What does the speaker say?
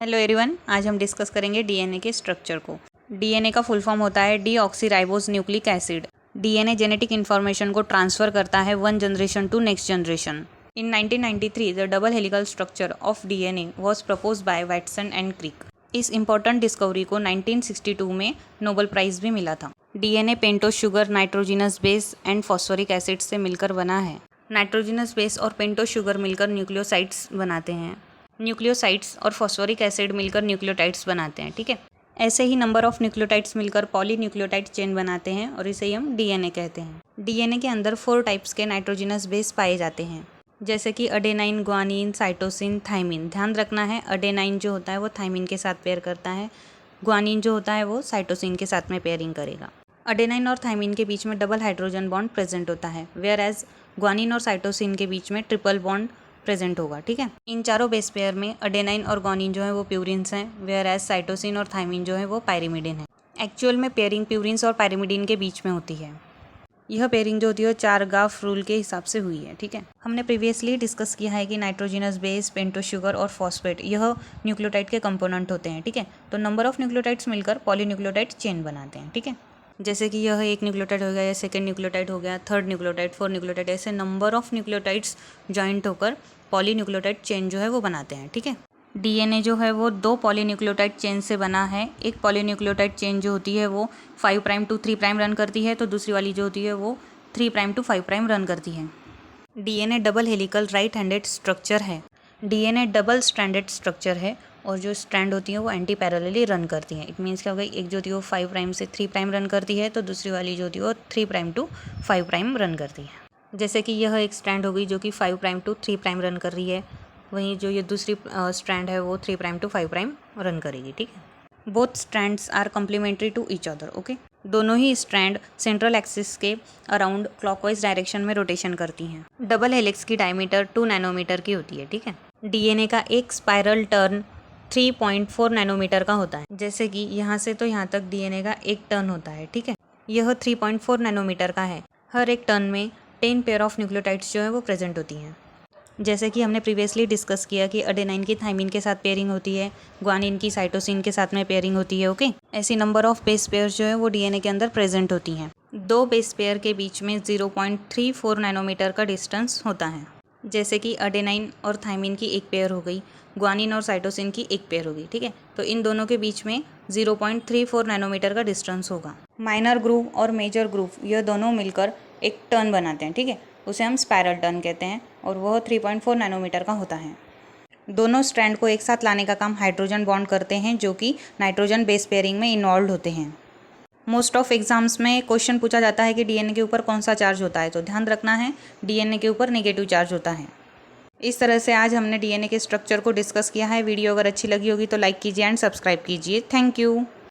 Hello everyone, आज हम discuss करेंगे डीएनए के स्ट्रक्चर को। डीएनए का फुल फॉर्म होता है deoxyribose nucleic acid. DNA genetic information को ट्रांसफर करता है one generation to next generation. In 1993 the double helical structure of DNA was proposed by Watson and Crick. इस इम्पॉर्टेंट डिस्कवरी को 1962 में नोबेल प्राइज भी मिला था। DNA pentose sugar, nitrogenous base and phosphoric acid से मिलकर बना है। नाइट्रोजिनस बेस और पेंटोस शुगर मिलकर न्यूक्लियोसाइड्स बनाते हैं। न्यूक्लियोसाइड्स और फॉस्फोरिक एसिड मिलकर न्यूक्लियोटाइड्स बनाते हैं। ठीक है, ऐसे ही नंबर ऑफ न्यूक्लियोटाइड्स मिलकर पॉलीन्यूक्लियोटाइड चेन बनाते हैं और इसे ही हम डीएनए कहते हैं। डीएनए के अंदर 4 टाइप्स के नाइट्रोजिनस बेस पाए जाते हैं, जैसे कि अडेनाइन, ग्वानिन, साइटोसिन, थाइमिन। ध्यान रखना है, अडेनाइन जो होता है वो थाइमिन के साथ पेयर करता है, ग्वानिन जो होता है वो साइटोसिन के साथ में पेयरिंग करेगा। अडेनाइन और थाइमिन के बीच में डबल हाइड्रोजन बॉन्ड प्रेजेंट होता है, वेयर एज ग्वानिन और साइटोसिन के बीच में ट्रिपल बॉन्ड प्रेजेंट होगा। ठीक है, इन चारों बेस पेयर में अडेनाइन और ग्वानिन जो है वो प्यूरिन्स हैं, वेयर एज साइटोसिन और थाइमिन जो है वो पायरिमिडिन है। एक्चुअल में पेयरिंग प्यूरिन्स और पायरिमिडिन के बीच में होती है। यह पेयरिंग जो होती है 4 गाफ रूल के हिसाब से हुई है। ठीक है, हमने प्रीवियसली डिस्कस किया है कि नाइट्रोजिनस बेस, पेंटोस शुगर और फॉस्फेट यह न्यूक्लियोटाइड के कंपोनेंट होते हैं। ठीक है, तो नंबर ऑफ न्यूक्लियोटाइड्स मिलकर पॉलीन्यूक्लियोटाइड चेन बनाते हैं। ठीक है, जैसे कि यह एक न्यूक्लियोटाइड हो गया, या सेकेंड न्यूक्लियोटाइड हो गया, थर्ड न्यूक्लियोटाइड, फोर्थ न्यूक्लियोटाइड, ऐसे नंबर ऑफ न्यूक्लियोटाइड्स जॉइंट होकर पॉलीन्यूक्लियोटाइड चेन जो है वो बनाते हैं। ठीक है, डीएनए जो है वो 2 पॉलीन्यूक्लियोटाइड चेन से बना है। एक पॉलीन्यूक्लियोटाइड चेन जो होती है वो 5 प्राइम टू 3 प्राइम रन करती है, तो दूसरी वाली जो होती है वो 3 प्राइम टू 5 प्राइम रन करती है। DNA double helical right handed structure है। डीएनए डबल स्ट्रैंडेड स्ट्रक्चर है और जो स्ट्रैंड होती है वो एंटी पैरेलली रन करती हैं। इट मीन्स क्या हो गई, एक जो होती है वो 5 प्राइम से 3 प्राइम रन करती है, तो दूसरी वाली जो होती है वो 3 प्राइम टू 5 प्राइम रन करती है। जैसे कि यह एक स्ट्रैंड हो गई जो कि 5 प्राइम टू 3 प्राइम रन कर रही है, वहीं जो ये दूसरी स्ट्रैंड है वो 3 प्राइम टू 5 प्राइम रन करेगी। ठीक है, both strands are complementary to each other. Okay, दोनों ही स्ट्रैंड सेंट्रल एक्सिस के अराउंड क्लॉकवाइज डायरेक्शन में रोटेशन करती हैं। डबल हेलिक्स की डायमीटर 2 नैनोमीटर की होती है। ठीक है, डीएनए का एक स्पाइरल टर्न 3.4 नैनोमीटर का होता है। जैसे कि यहाँ से तो यहाँ तक डीएनए का एक टर्न होता है। ठीक है, यह 3.4 नैनोमीटर का है। हर एक टर्न में 10 पेयर ऑफ न्यूक्लियोटाइड्स जो है वो प्रेजेंट होती हैं। जैसे कि हमने प्रीवियसली डिस्कस किया कि अडेनाइन की थाइमिन के साथ पेयरिंग होती है, ग्वानिन की साइटोसिन के साथ में पेयरिंग होती है। ओके, ऐसी नंबर ऑफ बेस पेयर जो है वो डीएनए के अंदर प्रेजेंट होती हैं। 2 बेस पेयर के बीच में 0.34 नैनोमीटर का डिस्टेंस होता है। जैसे कि अडेनाइन और थाइमिन की एक पेयर हो गई, ग्वानिन और साइटोसिन की एक पेयर हो गई। ठीक है, तो इन दोनों के बीच में 0.34 नैनोमीटर का डिस्टेंस होगा। माइनर ग्रूव और मेजर ग्रूव यह दोनों मिलकर एक टर्न बनाते हैं। ठीक है, उसे हम स्पाइरल टर्न कहते हैं और वह 3.4 नैनोमीटर का होता है। दोनों स्ट्रैंड को एक साथ लाने का काम हाइड्रोजन बॉन्ड करते हैं, जो कि नाइट्रोजन बेस पेयरिंग में इन्वॉल्व होते हैं। मोस्ट ऑफ एग्जाम्स में क्वेश्चन पूछा जाता है कि डीएनए के ऊपर कौन सा चार्ज होता है, तो ध्यान रखना है डीएनए के ऊपर नेगेटिव चार्ज होता है। इस तरह से आज हमने डीएनए के स्ट्रक्चर को डिस्कस किया है। वीडियो अगर अच्छी लगी होगी तो लाइक कीजिए एंड सब्सक्राइब कीजिए। Thank you.